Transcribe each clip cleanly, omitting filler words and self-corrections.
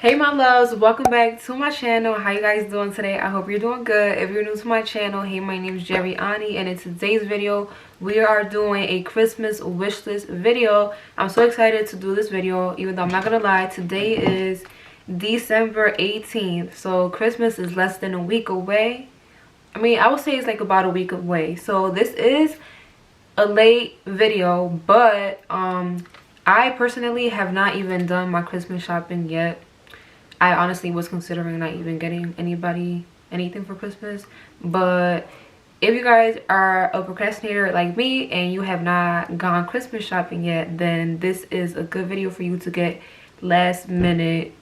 Hey my loves, welcome back to my channel. How you guys doing today? I hope you're doing good. If you're new to my channel, hey, my name is Jerry Ani, and in today's video we are doing a Christmas wish list video. I'm so excited to do this video, even though I'm not gonna lie, today is December 18th, so Christmas is less than a week away. I mean, I would say it's like about a week away, so this is a late video, but I personally have not even done my Christmas shopping yet. I honestly was considering not even getting anybody anything for Christmas, but if you guys are a procrastinator like me and you have not gone Christmas shopping yet, then this is a good video for you to get last minute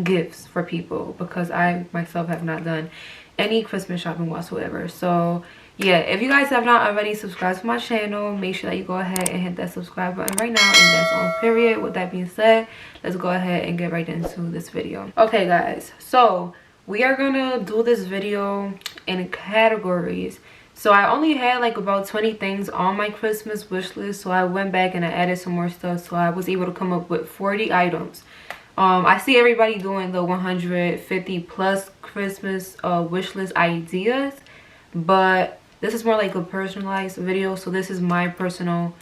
gifts for people, because I myself have not done any Christmas shopping whatsoever. So yeah, if you guys have not already subscribed to my channel, make sure that you go ahead and hit that subscribe button right now, and that's on period. With that being said, let's go ahead and get right into this video. Okay guys, so we are gonna do this video in categories. So I only had like about 20 things on my Christmas wish list, so I went back and I added some more stuff, so I was able to come up with 40 items. I see everybody doing the 150 plus Christmas wish list ideas, but this is more like a personalized video, so this is my personal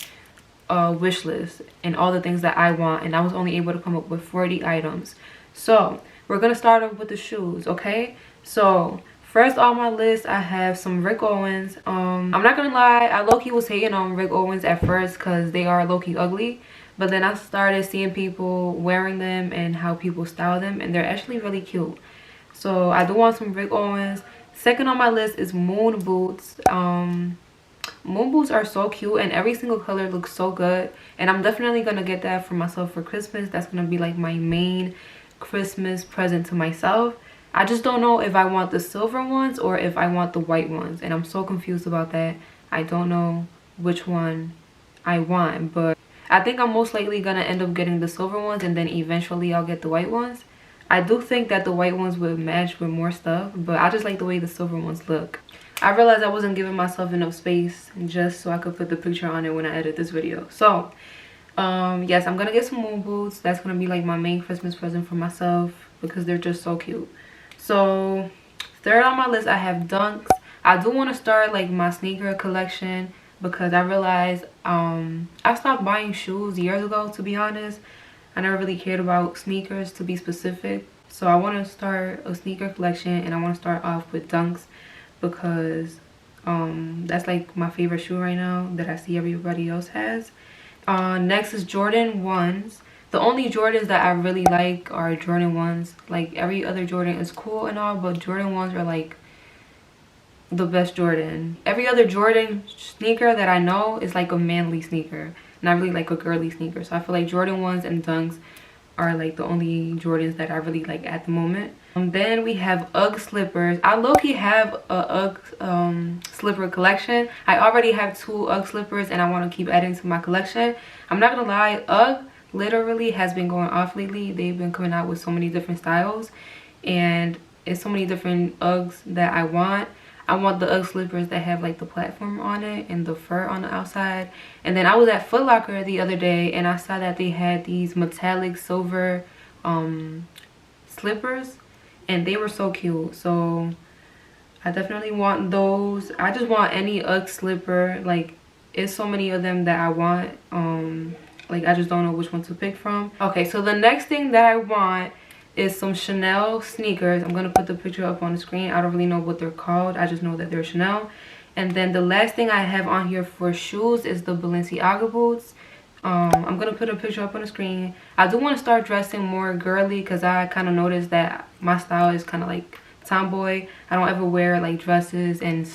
wish list and all the things that I want, and I was only able to come up with 40 items. So we're gonna start off with the shoes, okay? So first on my list, I have some Rick Owens. I'm not gonna lie, I low-key was hating on Rick Owens at first because they are low-key ugly, but then I started seeing people wearing them and how people style them, and they're actually really cute. So I do want some Rick Owens. Second on my list is moon boots. Moon boots are so cute, and every single color looks so good, and I'm definitely gonna get that for myself for Christmas. That's gonna be like my main Christmas present to myself. I just don't know if I want the silver ones or if I want the white ones, and I'm so confused about that. I don't know which one I want, but I think I'm most likely gonna end up getting the silver ones, and then eventually I'll get the white ones. I do think that the white ones would match with more stuff, but I just like the way the silver ones look. I realized I wasn't giving myself enough space just so I could put the picture on it when I edit this video. So yes, I'm gonna get some moon boots. That's gonna be like my main Christmas present for myself because they're just so cute. So third on my list, I have Dunks. I do want to start like my sneaker collection because I realized I stopped buying shoes years ago, to be honest. I never really cared about sneakers, to be specific. So I want to start a sneaker collection, and I want to start off with Dunks because that's like my favorite shoe right now that I see everybody else has. Next is Jordan 1s. The only Jordans that I really like are Jordan 1s. Like every other Jordan is cool and all, but Jordan 1s are like the best Jordan. Every other Jordan sneaker that I know is like a manly sneaker, not really like a girly sneaker. So I feel like Jordan 1s and Dunks are like the only Jordans that I really like at the moment. Then we have UGG slippers. I low-key have a UGG slipper collection. I already have 2 UGG slippers, and I want to keep adding to my collection. I'm not gonna lie, UGG literally has been going off lately. They've been coming out with so many different styles, and it's so many different UGGs that I want. I want the UGG slippers that have like the platform on it and the fur on the outside. And then I was at Foot Locker the other day, and I saw that they had these metallic silver slippers, and they were so cute. So I definitely want those. I just want any UGG slipper. Like, it's so many of them that I want. Like, I just don't know which one to pick from. Okay, so the next thing that I want is some Chanel sneakers. I'm gonna put the picture up on the screen. I don't really know what they're called, I just know that they're Chanel. And then the last thing I have on here for shoes is the Balenciaga boots. I'm gonna put a picture up on the screen. I do want to start dressing more girly because I kind of noticed that my style is kind of like tomboy. I don't ever wear like dresses and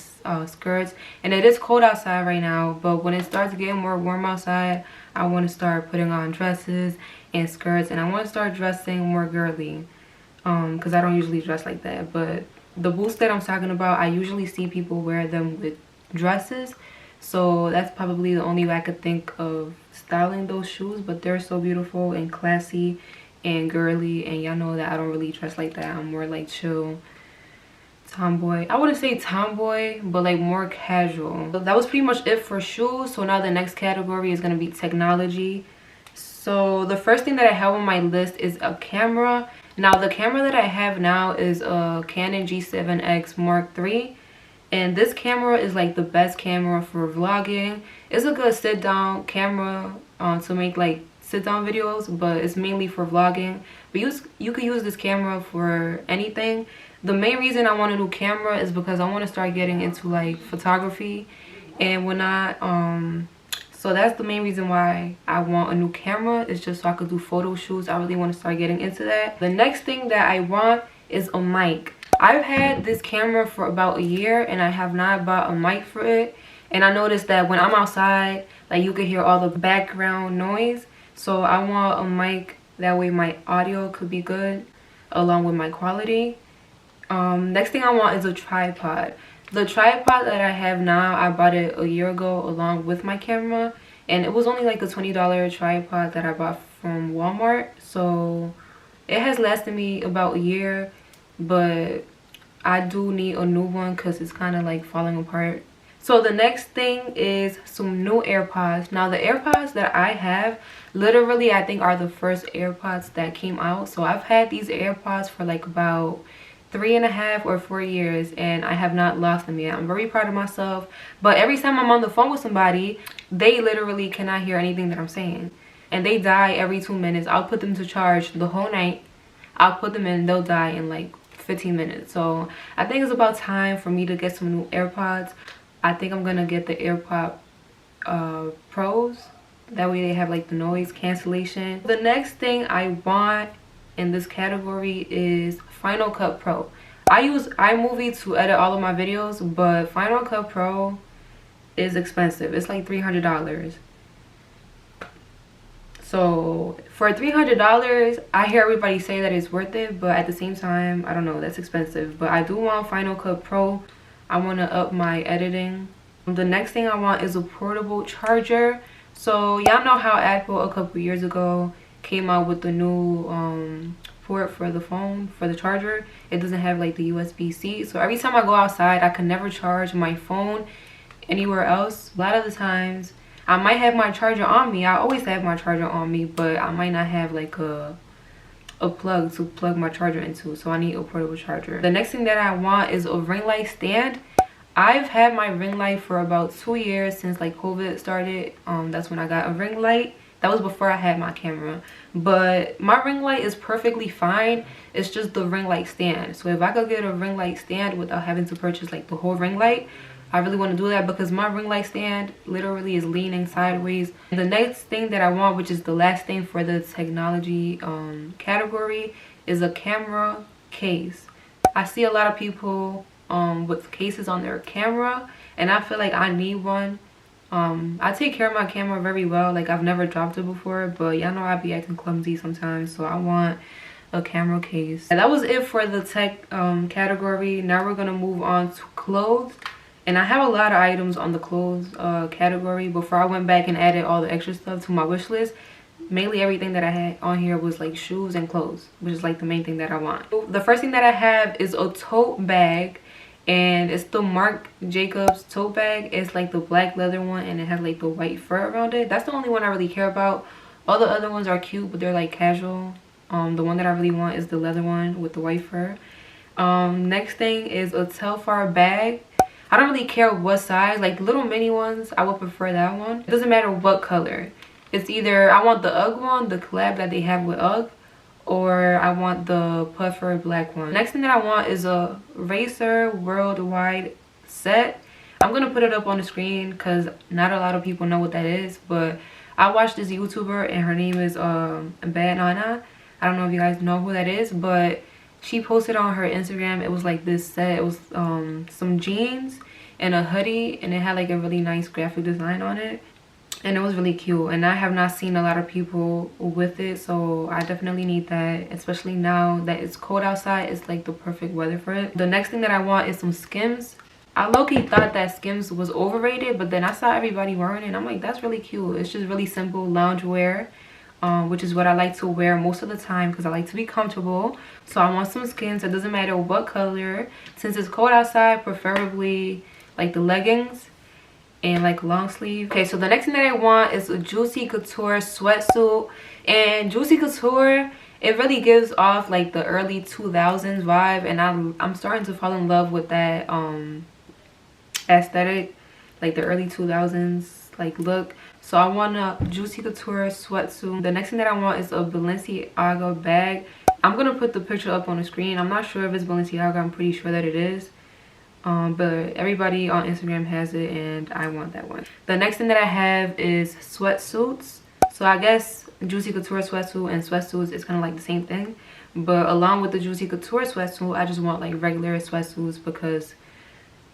skirts, and it is cold outside right now, but when it starts getting more warm outside, I want to start putting on dresses and skirts, and I want to start dressing more girly because I don't usually dress like that. But the boots that I'm talking about, I usually see people wear them with dresses, so that's probably the only way I could think of styling those shoes. But they're so beautiful and classy and girly, and y'all know that I don't really dress like that. I'm more like chill tomboy. I wouldn't say tomboy, but like more casual. So that was pretty much it for shoes. So now the next category is going to be technology. So the first thing that I have on my list is a camera. Now the camera that I have now is a Canon G7X Mark III, and this camera is like the best camera for vlogging. It's a good sit down camera to make like sit down videos, but it's mainly for vlogging. But you could use this camera for anything. The main reason I want a new camera is because I want to start getting into like photography and whatnot. So that's the main reason why I want a new camera. It's just so I could do photo shoots. I really want to start getting into that. The next thing that I want is a mic. I've had this camera for about a year and I have not bought a mic for it. And I noticed that when I'm outside, like you can hear all the background noise. So I want a mic, that way my audio could be good along with my quality. Next thing I want is a tripod. The tripod that I have now, I bought it a year ago along with my camera, and it was only like a $20 tripod that I bought from Walmart. So it has lasted me about a year, but I do need a new one because it's kind of like falling apart. So the next thing is some new AirPods. Now the AirPods that I have, literally I think are the first AirPods that came out. So I've had these AirPods for like about 3.5 or 4 years and I have not lost them yet. I'm very proud of myself, but every time I'm on the phone with somebody, they literally cannot hear anything that I'm saying, and they die every 2 minutes. I'll put them to charge the whole night, I'll put them in, they'll die in like 15 minutes. So I think it's about time for me to get some new AirPods. I think I'm gonna get the AirPod Pros, that way they have like the noise cancellation. The next thing I want in this category is Final Cut Pro. I use iMovie to edit all of my videos, but Final Cut Pro is expensive. It's like $300. So for $300, I hear everybody say that it's worth it, but at the same time, I don't know, that's expensive. But I do want Final Cut Pro. I want to up my editing. The next thing I want is a portable charger. So y'all know how Apple a couple years ago came out with the new port for the phone, for the charger. It doesn't have like the USB-C. So every time I go outside, I can never charge my phone anywhere else. A lot of the times I might have my charger on me. I always have my charger on me, but I might not have like a plug to plug my charger into. So I need a portable charger. The next thing that I want is a ring light stand. I've had my ring light for about 2 years, since like COVID started. That's when I got a ring light. That was before I had my camera, but my ring light is perfectly fine. It's just the ring light stand. So if I could get a ring light stand without having to purchase like the whole ring light, I really want to do that, because my ring light stand literally is leaning sideways. And the next thing that I want, which is the last thing for the technology category, is a camera case. I see a lot of people with cases on their camera, and I feel like I need one. I take care of my camera very well. Like, I've never dropped it before, but y'all know I be acting clumsy sometimes, so I want a camera case. And that was it for the tech category. Now we're gonna move on to clothes, and I have a lot of items on the clothes category. Before I went back and added all the extra stuff to my wish list, mainly everything that I had on here was like shoes and clothes, which is like the main thing that I want. The first thing that I have is a tote bag, and it's the Marc Jacobs tote bag. It's like the black leather one, and it has like the white fur around it. That's the only one I really care about. All the other ones are cute, but they're like casual. The one that I really want is the leather one with the white fur. Next thing is a Telfar bag. I don't really care what size. Like little mini ones, I would prefer that one. It doesn't matter what color. It's either I want the UGG one, the collab that they have with UGG, or I want the puffer black one. Next thing that I want is a Racer Worldwide set. I'm gonna put it up on the screen because not a lot of people know what that is, but I watched this YouTuber and her name is Bad Nana. I don't know if you guys know who that is, but she posted on her Instagram, it was like this set. It was some jeans and a hoodie, and it had like a really nice graphic design on it, and it was really cute. And I have not seen a lot of people with it, so I definitely need that, especially now that it's cold outside. It's like the perfect weather for it. The next thing that I want is some Skims. I low-key thought that Skims was overrated, but then I saw everybody wearing it and I'm like, that's really cute. It's just really simple loungewear, which is what I like to wear most of the time because I like to be comfortable. So I want some Skims. It doesn't matter what color. Since it's cold outside, preferably like the leggings. and like long sleeve. Okay, so the next thing that I want is a Juicy Couture sweatsuit. And Juicy Couture, it really gives off like the early 2000s vibe, and I'm starting to fall in love with that aesthetic, like the early 2000s like look. So I want a Juicy Couture sweatsuit. The next thing that I want is a Balenciaga bag. I'm gonna put the picture up on the screen. I'm not sure if it's Balenciaga. I'm pretty sure that it is. But everybody on Instagram has it, and I want that one. The next thing that I have is sweatsuits. So I guess Juicy Couture sweatsuit and sweatsuits is kind of like the same thing. But along with the Juicy Couture sweatsuit, I just want like regular sweatsuits because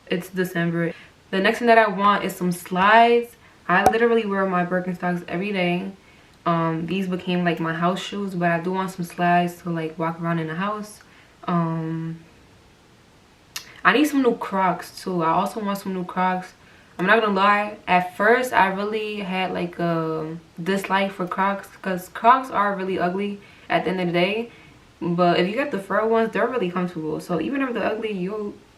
it's December. The next thing that I want is some slides. I literally wear my Birkenstocks every day. These became like my house shoes, but I do want some slides to like walk around in the house. I need some new Crocs too. I also want some new Crocs. I'm not gonna lie, at first I really had like a dislike for Crocs because Crocs are really ugly at the end of the day. But if you get the fur ones, they're really comfortable. So even if they're ugly,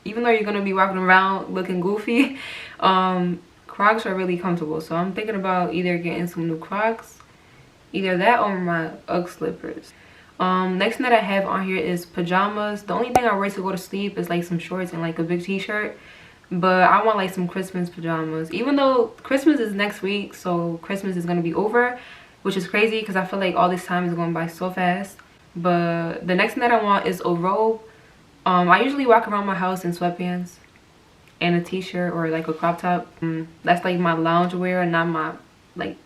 even though you're gonna be walking around looking goofy, Crocs are really comfortable. So I'm thinking about either getting some new Crocs, either that or my Ugg slippers. Next thing that I have on here is pajamas. The only thing I wear to go to sleep is like some shorts and like a big t-shirt. But I want like some Christmas pajamas, even though Christmas is next week, so Christmas is gonna be over, which is crazy because I feel like all this time is going by so fast. But the next thing that I want is a robe. I usually walk around my house in sweatpants and a t-shirt or like a crop top. That's like my lounge wear, not my like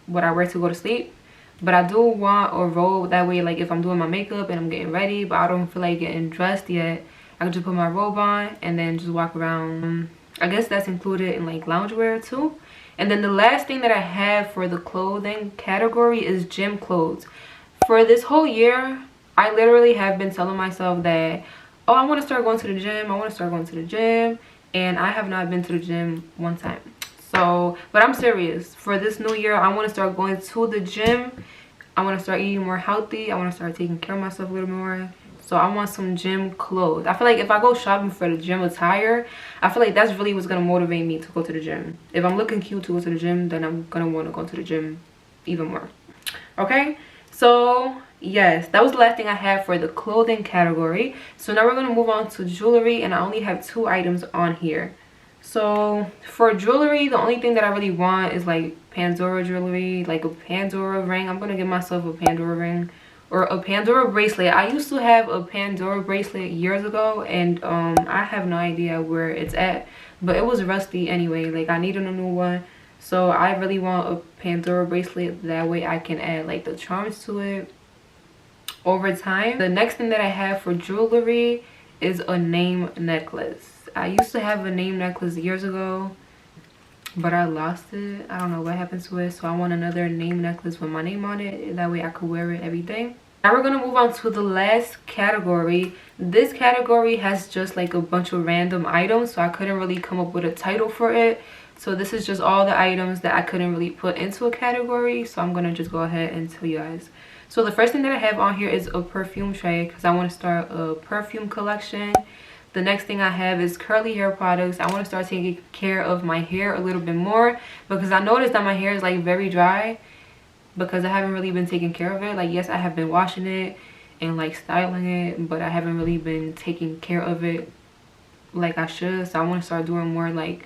what I wear to go to sleep. But I do want a robe, that way like if I'm doing my makeup and I'm getting ready but I don't feel like getting dressed yet, I can just put my robe on and then just walk around. I guess that's included in like loungewear too. And then the last thing that I have for the clothing category is gym clothes. For this whole year, I literally have been telling myself that, oh, I want to start going to the gym. I want to start going to the gym. And I have not been to the gym one time. So, but I'm serious. For this new year, I want to start going to the gym. I want to start eating more healthy. I want to start taking care of myself a little more. So I want some gym clothes. I feel like if I go shopping for the gym attire, I feel like that's really what's going to motivate me to go to the gym. If I'm looking cute to go to the gym, then I'm going to want to go to the gym even more. Okay? So yes, that was the last thing I had for the clothing category. So now we're going to move on to jewelry, and I only have 2 items on here. So for jewelry, the only thing that I really want is like Pandora jewelry, like a Pandora ring. I'm going to get myself a Pandora ring or a Pandora bracelet. I used to have a Pandora bracelet years ago, and I have no idea where it's at, but it was rusty anyway. Like I needed a new one. So I really want a Pandora bracelet, that way I can add like the charms to it over time. The next thing that I have for jewelry is a name necklace. I used to have a name necklace years ago, but I lost it. I don't know what happened to it. So I want another name necklace with my name on it, that way I could wear it every day. Now we're going to move on to the last category. This category has just like a bunch of random items, so I couldn't really come up with a title for it. So this is just all the items that I couldn't really put into a category, so I'm going to just go ahead and tell you guys. So the first thing that I have on here is a perfume tray, because I want to start a perfume collection. The next thing I have is curly hair products. I want to start taking care of my hair a little bit more, because I noticed that my hair is like very dry because I haven't really been taking care of it. Like, yes, I have been washing it and like styling it, but I haven't really been taking care of it like I should. So I want to start doing more like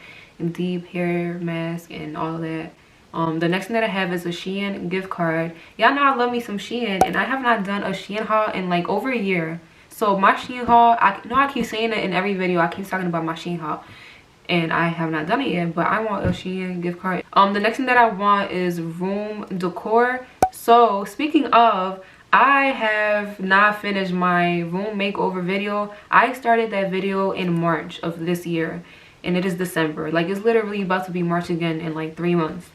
deep hair mask and all that. The next thing that I have is a Shein gift card. Y'all know I love me some Shein, and I have not done a Shein haul in like over a year. So my Shein haul, I know I keep saying it in every video. I keep talking about my Shein haul, and I have not done it yet, but I want a Shein gift card. The next thing that I want is room decor. So speaking of, I have not finished my room makeover video. I started that video in March of this year, and it is December. Like, it's literally about to be March again in like 3 months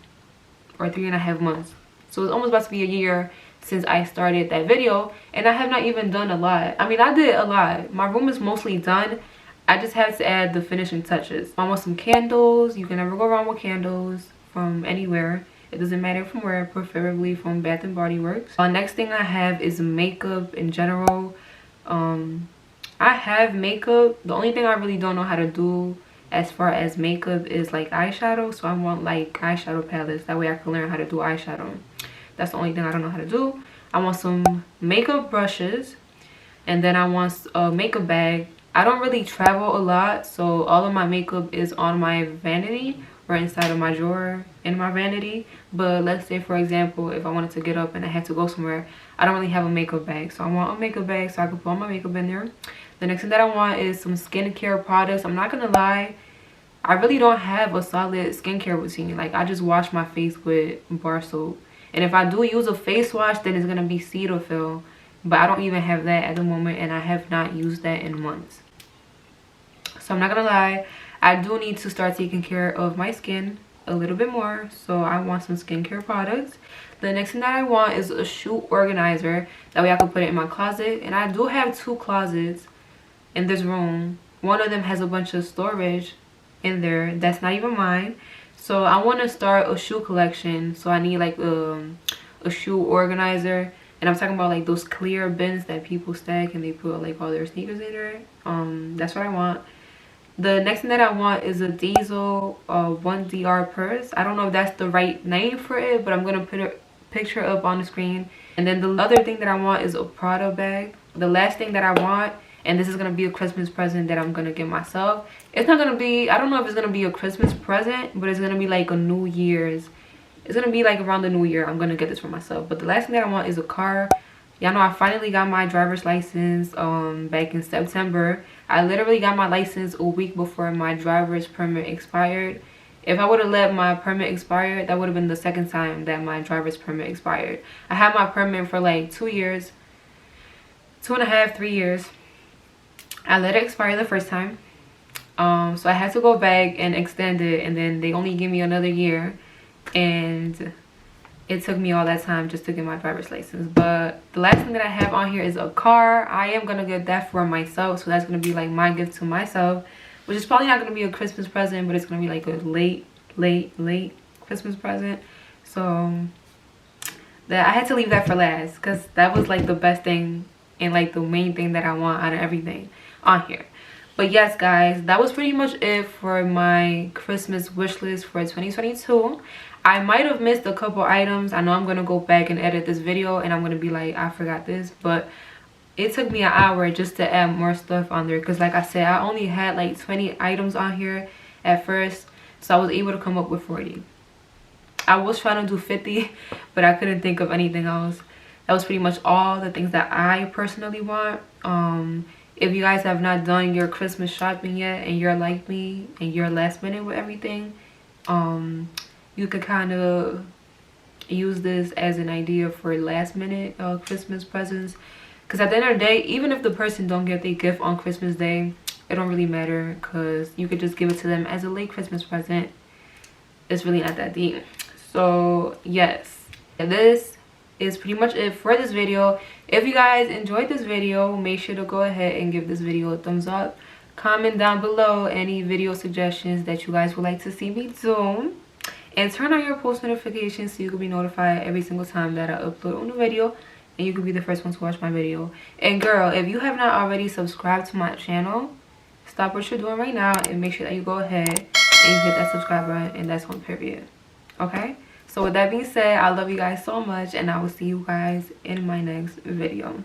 or 3.5 months. So it's almost about to be a year since I started that video, and I have not even done a lot. I mean, I did a lot. My room is mostly done. I just had to add the finishing touches. I want some candles. You can never go wrong with candles from anywhere. It doesn't matter from where, preferably from Bath and Body Works. Next thing I have is makeup in general. I have makeup. The only thing I really don't know how to do as far as makeup is like eyeshadow. So I want like eyeshadow palettes, that way I can learn how to do eyeshadow. That's the only thing I don't know how to do. I want some makeup brushes, and then I want a makeup bag. I don't really travel a lot, so all of my makeup is on my vanity or inside of my drawer in my vanity. But let's say, for example, if I wanted to get up and I had to go somewhere, I don't really have a makeup bag, so I want a makeup bag so I can put all my makeup in there. The next thing that I want is some skincare products. I'm not gonna lie, I really don't have a solid skincare routine. Like, I just wash my face with bar soap, and if I do use a face wash, then it's gonna be Cetaphil, but I don't even have that at the moment, and I have not used that in months. So I'm not gonna lie, I do need to start taking care of my skin a little bit more, so I want some skincare products. The next thing that I want is a shoe organizer, that way I can put it in my closet. And I do have 2 closets in this room. One of them has a bunch of storage in there that's not even mine, so I want to start a shoe collection. So I need like a shoe organizer, and I'm talking about like those clear bins that people stack and they put like all their sneakers in there. That's what I want. The next thing that I want is a Diesel 1DR purse. I don't know if that's the right name for it, but I'm gonna put a picture up on the screen. And then the other thing that I want is a Prada bag. The last thing that I want, and this is gonna be a Christmas present that I'm gonna give myself. It's not gonna be, I don't know if it's gonna be a Christmas present, but it's gonna be like a New Year's. It's gonna be like around the New Year. I'm gonna get this for myself. But the last thing that I want is a car. Y'all know I finally got my driver's license back in September. I literally got my license a week before my driver's permit expired. If I would have let my permit expire, that would have been the second time that my driver's permit expired. I had my permit for like 2 years, 2.5, 3 years. I let it expire the first time. So I had to go back and extend it, and then they only gave me another year. And it took me all that time just to get my driver's license. But the last thing that I have on here is a car. I am gonna get that for myself, so that's gonna be like my gift to myself, which is probably not gonna be a Christmas present, but it's gonna be like a late Christmas present. So that I had to leave that for last, because that was like the best thing and like the main thing that I want out of everything on here. But yes, guys, that was pretty much it for my Christmas wish list for 2022. I might have missed a couple items. I know I'm gonna go back and edit this video and I'm gonna be like, I forgot this, but it took me an hour just to add more stuff on there, because like I said, I only had like 20 items on here at first, so I was able to come up with 40. I was trying to do 50, but I couldn't think of anything else. That was pretty much all the things that I personally want. If you guys have not done your Christmas shopping yet and you're like me and you're last minute with everything, you could kind of use this as an idea for last minute Christmas presents. Because at the end of the day, even if the person don't get their gift on Christmas Day, it don't really matter, because you could just give it to them as a late Christmas present. It's really not that deep. So yes, this is pretty much it for this video. If you guys enjoyed this video, make sure to go ahead and give this video a thumbs up. Comment down below any video suggestions that you guys would like to see me do. And turn on your post notifications so you can be notified every single time that I upload a new video, and you can be the first one to watch my video. And girl, if you have not already subscribed to my channel, stop what you're doing right now and make sure that you go ahead and you hit that subscribe button, and that's on period. Okay? So with that being said, I love you guys so much, and I will see you guys in my next video.